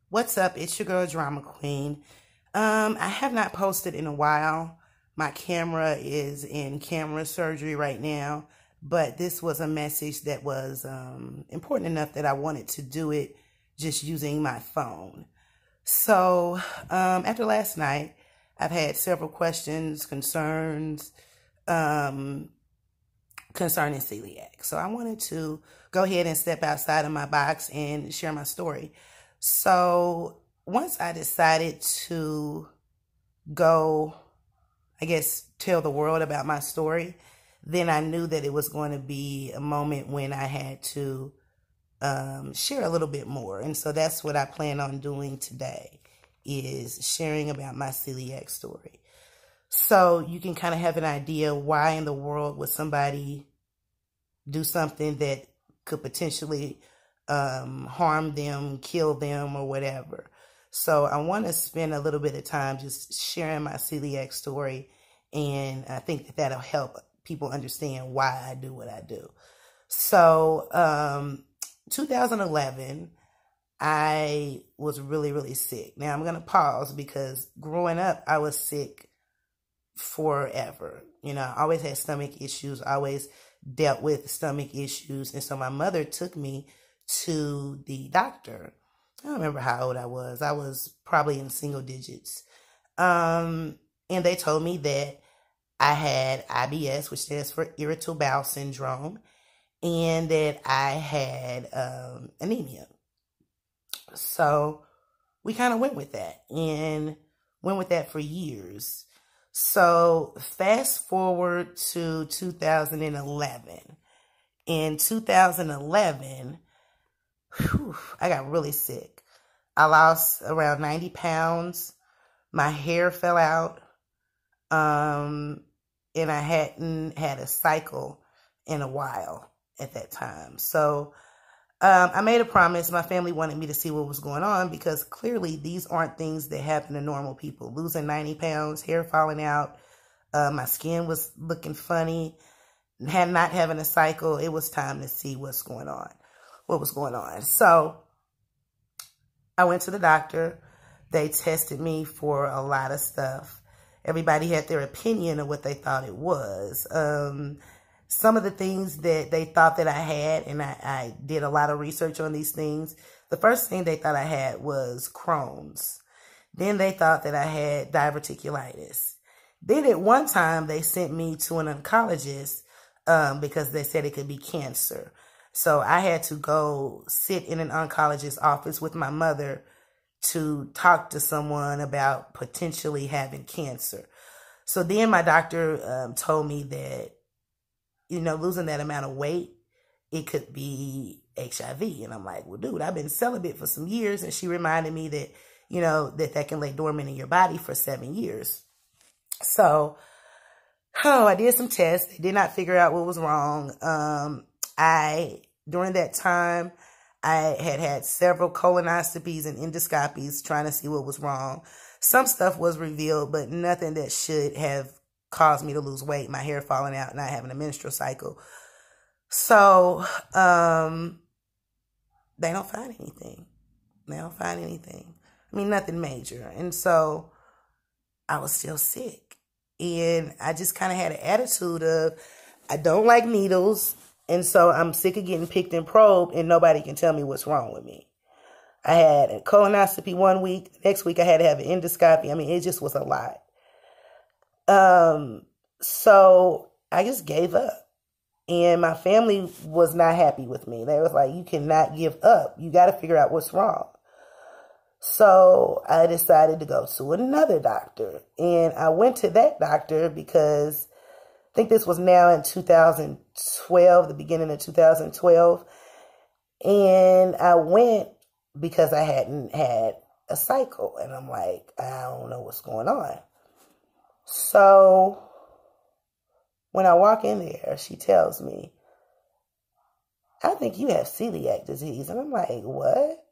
What's up? It's your girl, Drama Queen. I have not posted in a while. My camera is in camera surgery right now, but this was a message that was important enough that I wanted to do it just using my phone. So after last night, I've had several questions, concerns concerning celiac. So I wanted to go ahead and step outside of my box and share my story. So once I decided to go, I guess, tell the world about my story, then I knew that it was going to be a moment when I had to share a little bit more. And so that's what I plan on doing today, is sharing about my celiac story. So you can kind of have an idea why in the world would somebody do something that could potentially harm them, kill them, or whatever. So I want to spend a little bit of time just sharing my celiac story, and I think that that'll help people understand why I do what I do. So 2011, I was really, really sick. Now I'm going to pause because growing up, I was sick forever. You know, I always had stomach issues, always dealt with stomach issues. And so my mother took me to the doctor. I don't remember how old I was. I was probably in single digits. And they told me that I had IBS, which stands for irritable bowel syndrome, and that I had anemia. So we kind of went with that and went with that for years. So fast forward to 2011. In 2011, I got really sick. I lost around 90 pounds. My hair fell out. And I hadn't had a cycle in a while at that time. So I made a promise. My family wanted me to see what was going on because clearly these aren't things that happen to normal people. Losing 90 pounds, hair falling out, my skin was looking funny, not having a cycle. It was time to see what was going on. So I went to the doctor. They tested me for a lot of stuff. Everybody had their opinion of what they thought it was. Some of the things that they thought that I had, and I did a lot of research on these things. The first thing they thought I had was Crohn's. Then they thought that I had diverticulitis. Then at one time they sent me to an oncologist because they said it could be cancer. So I had to go sit in an oncologist's office with my mother to talk to someone about potentially having cancer. So then my doctor told me that, you know, losing that amount of weight, it could be HIV. And I'm like, well, dude, I've been celibate for some years. And she reminded me that, you know, that can lay dormant in your body for 7 years. So, I did some tests. They did not figure out what was wrong. During that time, I had several colonoscopies and endoscopies trying to see what was wrong. Some stuff was revealed, but nothing that should have caused me to lose weight, my hair falling out, not having a menstrual cycle. So, they don't find anything. I mean, nothing major. And so I was still sick. And I just kind of had an attitude of, I don't like needles. And so I'm sick of getting picked and probed and nobody can tell me what's wrong with me. I had a colonoscopy one week. Next week I had to have an endoscopy. I mean, it just was a lot. So I just gave up. And my family was not happy with me. They was like, you cannot give up. You got to figure out what's wrong. So I decided to go to another doctor. And I went to that doctor because I think this was now in 2012, the beginning of 2012. And I went because I hadn't had a cycle. And I'm like, I don't know what's going on. So when I walk in there, she tells me, I think you have celiac disease. And I'm like, what?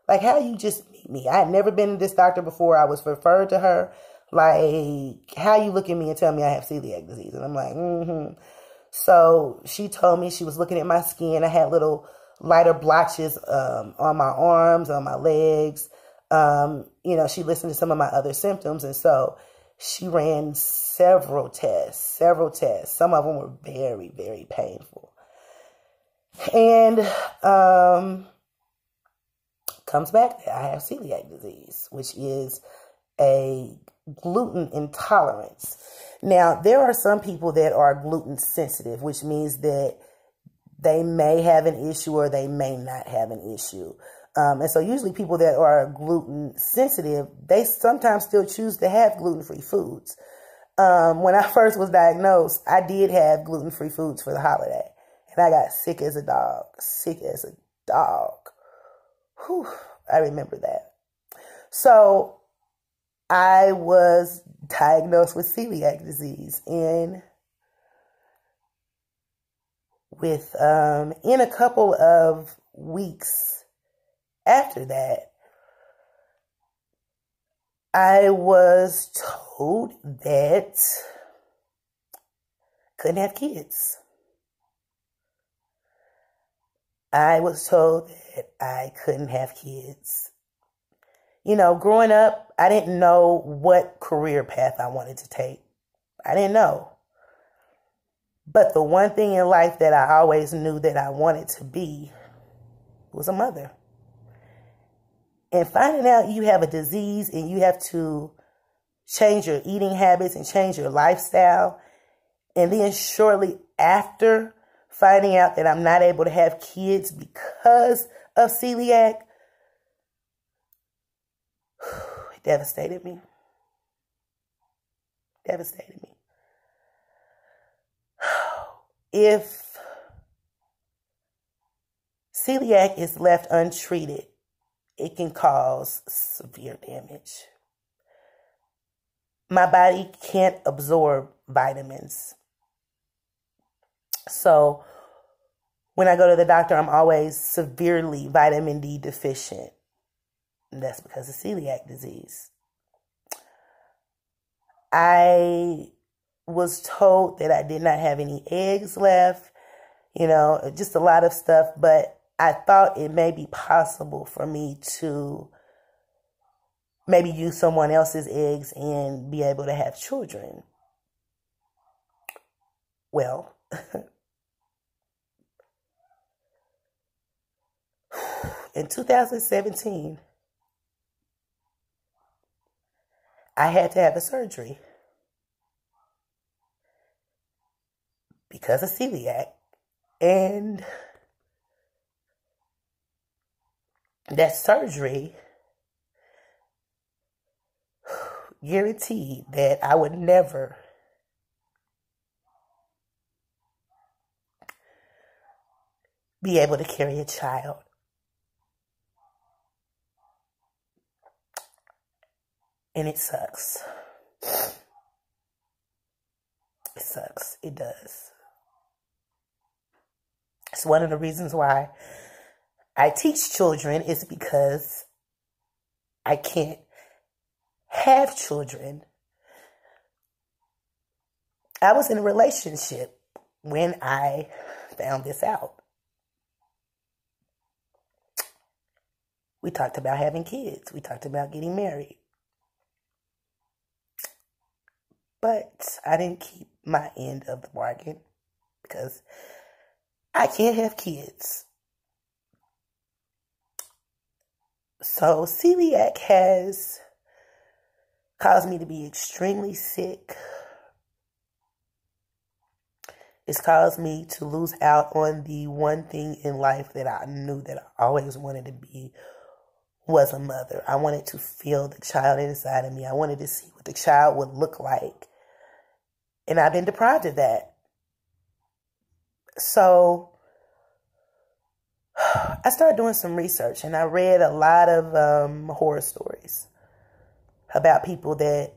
Like, how you just meet me? I had never been to this doctor before. I was referred to her. Like, how you look at me and tell me I have celiac disease? And I'm like, So she told me she was looking at my skin. I had little lighter blotches on my arms, on my legs. She listened to some of my other symptoms, and so she ran several tests. Some of them were very, very painful. And comes back that I have celiac disease, which is a gluten intolerance. Now, there are some people that are gluten sensitive, which means that they may have an issue or they may not have an issue. And so usually people that are gluten sensitive, they sometimes still choose to have gluten-free foods. When I first was diagnosed, I did have gluten-free foods for the holiday. And I got sick as a dog. Whew, I remember that. So I was diagnosed with celiac disease. And in a couple of weeks after that, I was told that I couldn't have kids. I was told that I couldn't have kids. Growing up, I didn't know what career path I wanted to take. I didn't know. But the one thing in life that I always knew that I wanted to be was a mother. And finding out you have a disease and you have to change your eating habits and change your lifestyle, and then shortly after finding out that I'm not able to have kids because of celiac, it devastated me. If celiac is left untreated, it can cause severe damage. My body can't absorb vitamins. So when I go to the doctor, I'm always severely vitamin D deficient. And that's because of celiac disease. I was told that I did not have any eggs left, just a lot of stuff, but I thought it may be possible for me to maybe use someone else's eggs and be able to have children. Well, in 2017, I had to have a surgery because of celiac. And that surgery guaranteed that I would never be able to carry a child. And it sucks. It sucks. It does. It's one of the reasons why I teach children, is because I can't have children. I was in a relationship when I found this out. We talked about having kids. We talked about getting married. But I didn't keep my end of the bargain because I can't have kids. So celiac has caused me to be extremely sick. It's caused me to lose out on the one thing in life that I knew that I always wanted to be, was a mother. I wanted to feel the child inside of me. I wanted to see what the child would look like. And I've been deprived of that. So I started doing some research, and I read a lot of horror stories about people that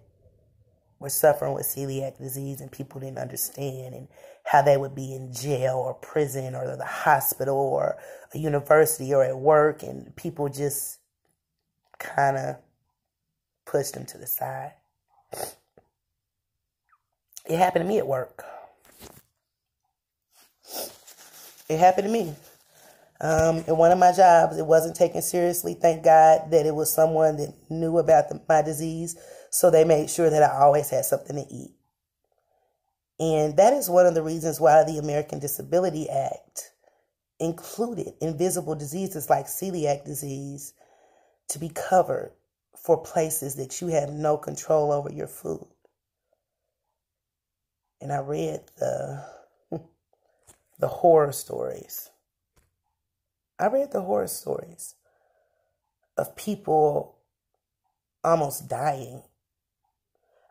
were suffering with celiac disease, and people didn't understand, and how they would be in jail or prison or the hospital or a university or at work, and people just kind of pushed them to the side. It happened to me at work. It happened to me. In one of my jobs, it wasn't taken seriously. Thank God that it was someone that knew about my disease. So they made sure that I always had something to eat. And that is one of the reasons why the American Disability Act included invisible diseases like celiac disease to be covered for places that you have no control over your food. And I read the horror stories. I read the horror stories of people almost dying.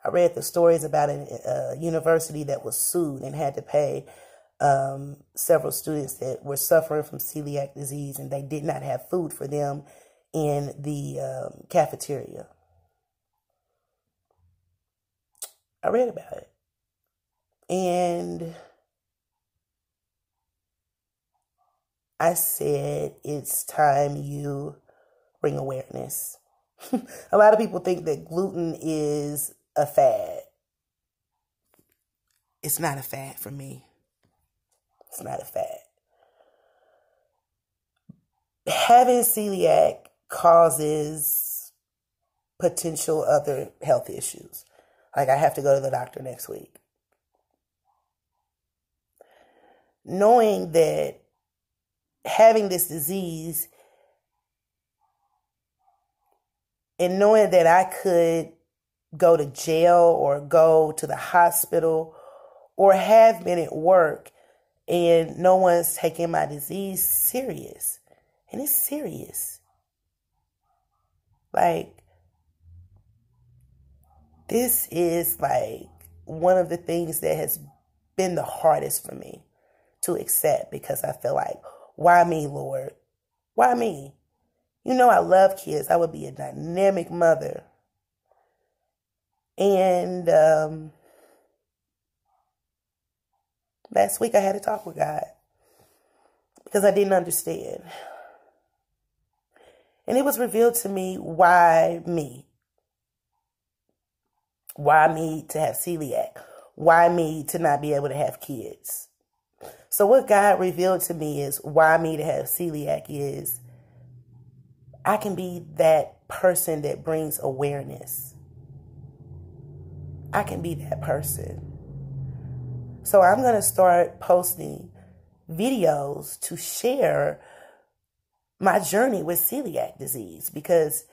I read the stories about a university that was sued and had to pay several students that were suffering from celiac disease, and they did not have food for them in the cafeteria. I read about it. And I said, it's time you bring awareness. A lot of people think that gluten is a fad. It's not a fad for me. It's not a fad. Having celiac causes potential other health issues. Like I have to go to the doctor next week. Knowing that having this disease and knowing that I could go to jail or go to the hospital or have been at work and no one's taking my disease serious. And it's serious. Like, this is like one of the things that has been the hardest for me to accept, because I feel like, why me, Lord? Why me? You know I love kids. I would be a dynamic mother. And last week I had a talk with God because I didn't understand. And it was revealed to me, why me? Why me to have celiac? Why me to not be able to have kids? So what God revealed to me is why me to have celiac is I can be that person that brings awareness. I can be that person. So I'm going to start posting videos to share my journey with celiac disease, because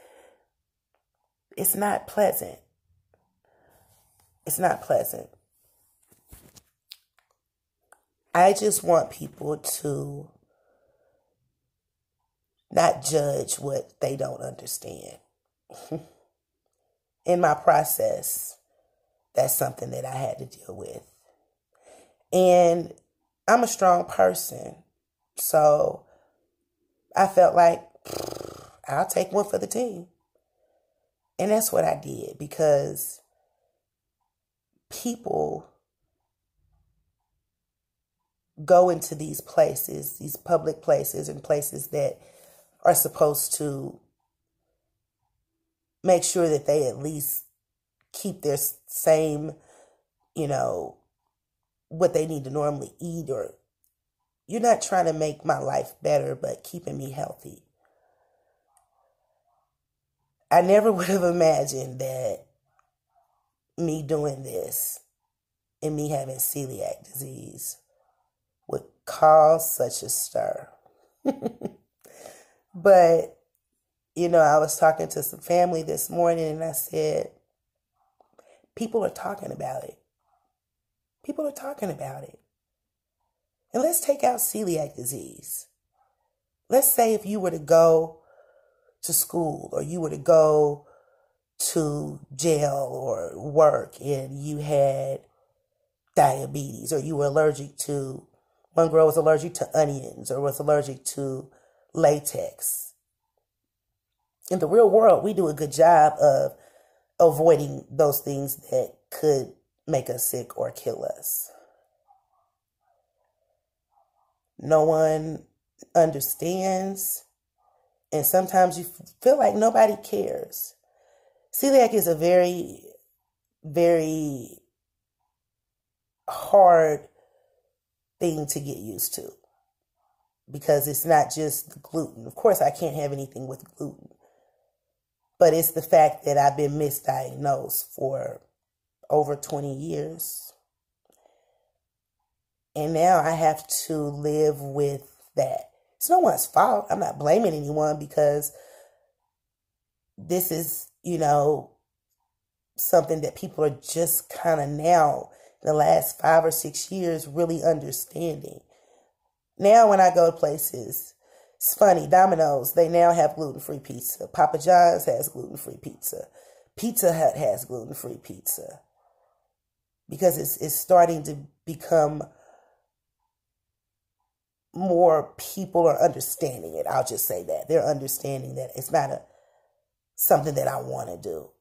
it's not pleasant. It's not pleasant. I just want people to not judge what they don't understand. In my process, that's something that I had to deal with. And I'm a strong person, so I felt like I'll take one for the team. And that's what I did, because people go into these places, these public places and places that are supposed to make sure that they at least keep their same, what they need to normally eat, or you're not trying to make my life better, but keeping me healthy. I never would have imagined that me doing this and me having celiac disease would cause such a stir. But, I was talking to some family this morning and I said, people are talking about it. People are talking about it. And let's take out celiac disease. Let's say if you were to go to school or you were to go to jail or work and you had diabetes, or you were allergic to, one girl was allergic to onions or was allergic to latex. In the real world, we do a good job of avoiding those things that could make us sick or kill us. No one understands, and sometimes you feel like nobody cares. Celiac is a very, very hard thing to get used to. because it's not just the gluten. Of course, I can't have anything with gluten, but it's the fact that I've been misdiagnosed for over 20 years. And now I have to live with that. It's no one's fault. I'm not blaming anyone, because this is, something that people are just kind of now, in the last 5 or 6 years, really understanding. Now when I go to places, it's funny, Domino's, they now have gluten-free pizza. Papa John's has gluten-free pizza. Pizza Hut has gluten-free pizza. Because it's starting to become more people are understanding it. I'll just say that. They're understanding that it's not something that I want to do.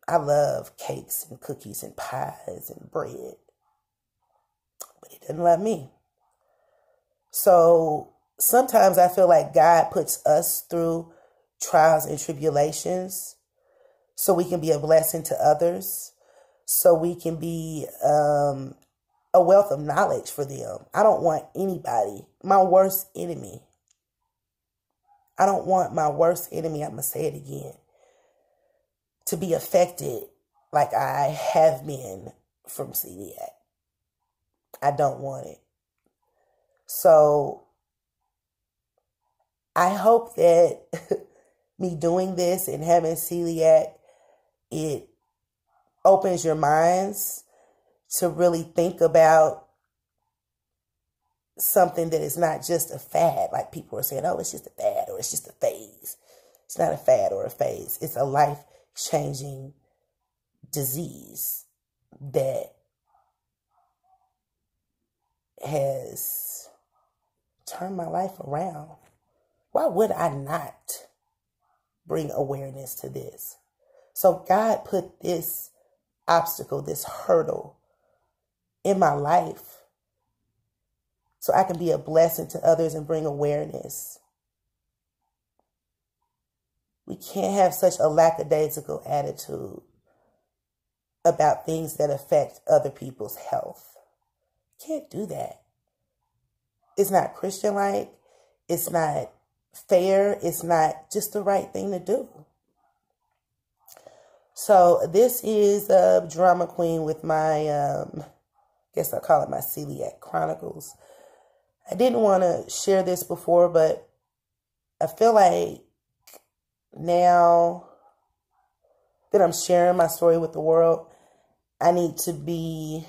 I love cakes and cookies and pies and bread, but he doesn't love me. So sometimes I feel like God puts us through trials and tribulations so we can be a blessing to others, so we can be a wealth of knowledge for them. I don't want anybody, my worst enemy. I don't want my worst enemy, I'm going to say it again, to be affected like I have been from celiac. I don't want it. So I hope that me doing this and having celiac, it opens your minds to really think about something that is not just a fad. Like people are saying, oh, it's just a fad or it's just a phase. It's not a fad or a phase. It's a life-changing disease that has turned my life around. Why would I not bring awareness to this? So God put this obstacle, this hurdle in my life so I can be a blessing to others and bring awareness. We can't have such a lackadaisical attitude about things that affect other people's health. Can't do that. It's not Christian-like. It's not fair. It's not just the right thing to do. So this is Drama Queen with my, guess I'll call it my Celiac Chronicles. I didn't want to share this before, but I feel like now that I'm sharing my story with the world, I need to be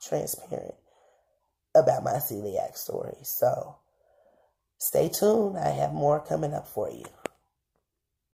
transparent about my celiac story. So stay tuned. I have more coming up for you.